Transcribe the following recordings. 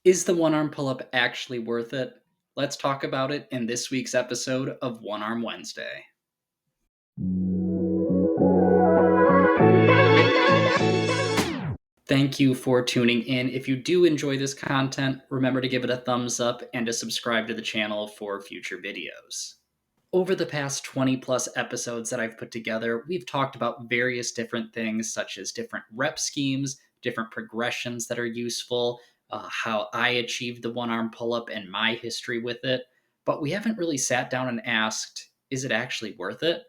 Is the one arm pull up actually worth it? Let's talk about it in this week's episode of One Arm Wednesday. Thank you for tuning in. If you do enjoy this content, remember to give it a thumbs up and to subscribe to the channel for future videos. Over the past 20 plus episodes that I've put together, we've talked about various different things, such as different rep schemes, different progressions that are useful, how I achieved the one arm pull up and my history with it. But we haven't really sat down and asked, is it actually worth it?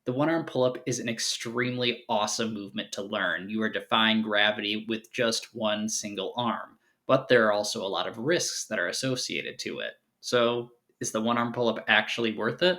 The one arm pull up is an extremely awesome movement to learn. You are defying gravity with just one single arm, but there are also a lot of risks that are associated to it. So, is the one arm pull up actually worth it?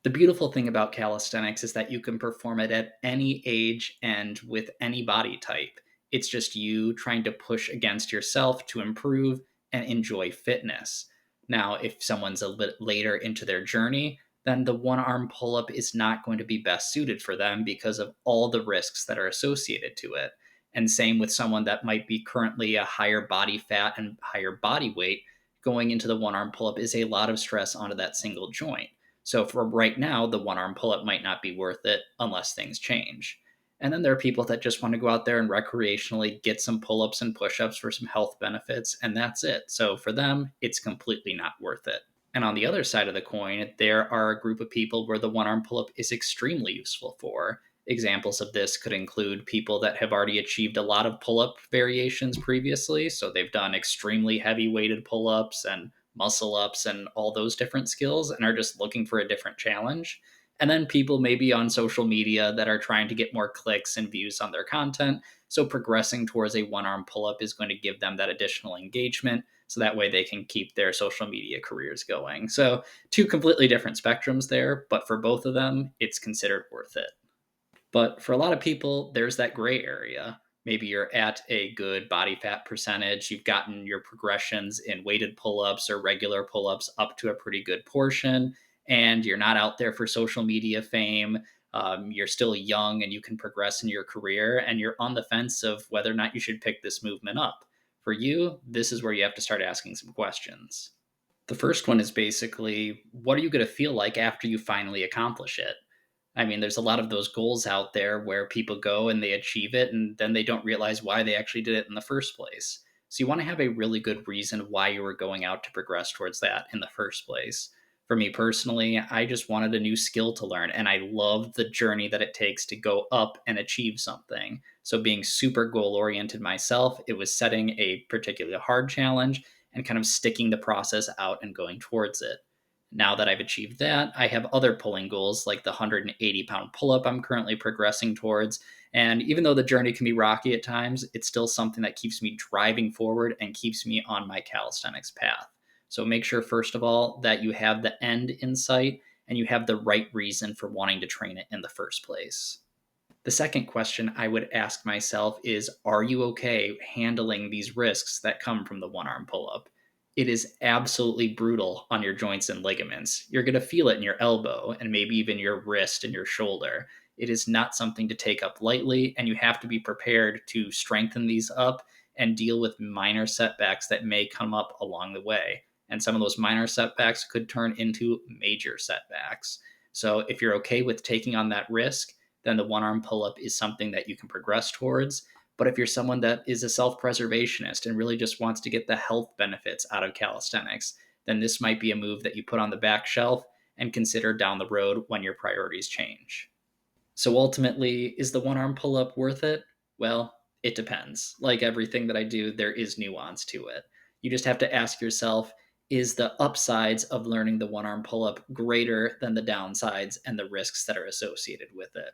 The beautiful thing about calisthenics is that you can perform it at any age and with any body type. It's just you trying to push against yourself to improve and enjoy fitness. Now, if someone's a bit later into their journey, then the one arm pull up is not going to be best suited for them because of all the risks that are associated to it. And same with someone that might be currently a higher body fat and higher body weight. Going into the one arm pull up is a lot of stress onto that single joint. So for right now, the one arm pull up might not be worth it unless things change. And then there are people that just want to go out there and recreationally get some pull ups and push ups for some health benefits, and that's it. So for them, it's completely not worth it. And on the other side of the coin, there are a group of people where the one arm pull up is extremely useful for. Examples of this could include people that have already achieved a lot of pull up variations previously. So they've done extremely heavy weighted pull ups and muscle ups and all those different skills and are just looking for a different challenge. And then people maybe on social media that are trying to get more clicks and views on their content. So progressing towards a one arm pull up is going to give them that additional engagement. So that way they can keep their social media careers going. So, two completely different spectrums there, but for both of them, it's considered worth it. But for a lot of people, there's that gray area. Maybe you're at a good body fat percentage, you've gotten your progressions in weighted pull ups or regular pull ups up to a pretty good portion, and you're not out there for social media fame. You're still young and you can progress in your career, and you're on the fence of whether or not you should pick this movement up. For you, this is where you have to start asking some questions. The first one is basically, what are you going to feel like after you finally accomplish it? I mean, there's a lot of those goals out there where people go and they achieve it and then they don't realize why they actually did it in the first place. So you want to have a really good reason why you were going out to progress towards that in the first place. For me personally, I just wanted a new skill to learn and I loved the journey that it takes to go up and achieve something. So being super goal oriented myself, it was setting a particularly hard challenge and kind of sticking the process out and going towards it. Now that I've achieved that, I have other pulling goals like the 180-pound pull up I'm currently progressing towards. And even though the journey can be rocky at times, it's still something that keeps me driving forward and keeps me on my calisthenics path. So make sure, first of all, that you have the end in sight and you have the right reason for wanting to train it in the first place. The second question I would ask myself is, are you okay handling these risks that come from the one arm pull up? It is absolutely brutal on your joints and ligaments. You're going to feel it in your elbow and maybe even your wrist and your shoulder. It is not something to take up lightly, and you have to be prepared to strengthen these up and deal with minor setbacks that may come up along the way. And some of those minor setbacks could turn into major setbacks. So if you're okay with taking on that risk, then the one arm pull up is something that you can progress towards. But if you're someone that is a self preservationist and really just wants to get the health benefits out of calisthenics, then this might be a move that you put on the back shelf and consider down the road when your priorities change. So ultimately, is the one arm pull up worth it? Well, it depends. Like everything that I do, there is nuance to it. You just have to ask yourself, is the upsides of learning the one arm pull up greater than the downsides and the risks that are associated with it?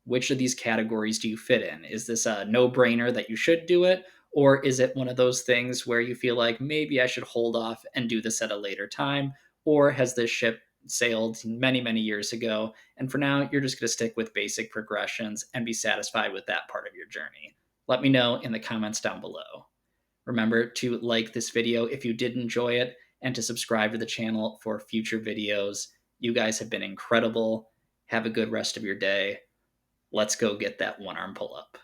Which of these categories do you fit in? Is this a no brainer that you should do it? Or is it one of those things where you feel like maybe I should hold off and do this at a later time? Or has this ship sailed many, many years ago? And for now, you're just going to stick with basic progressions and be satisfied with that part of your journey. Let me know in the comments down below. Remember to like this video if you did enjoy it and to subscribe to the channel for future videos. You guys have been incredible. Have a good rest of your day. Let's go get that one arm pull up.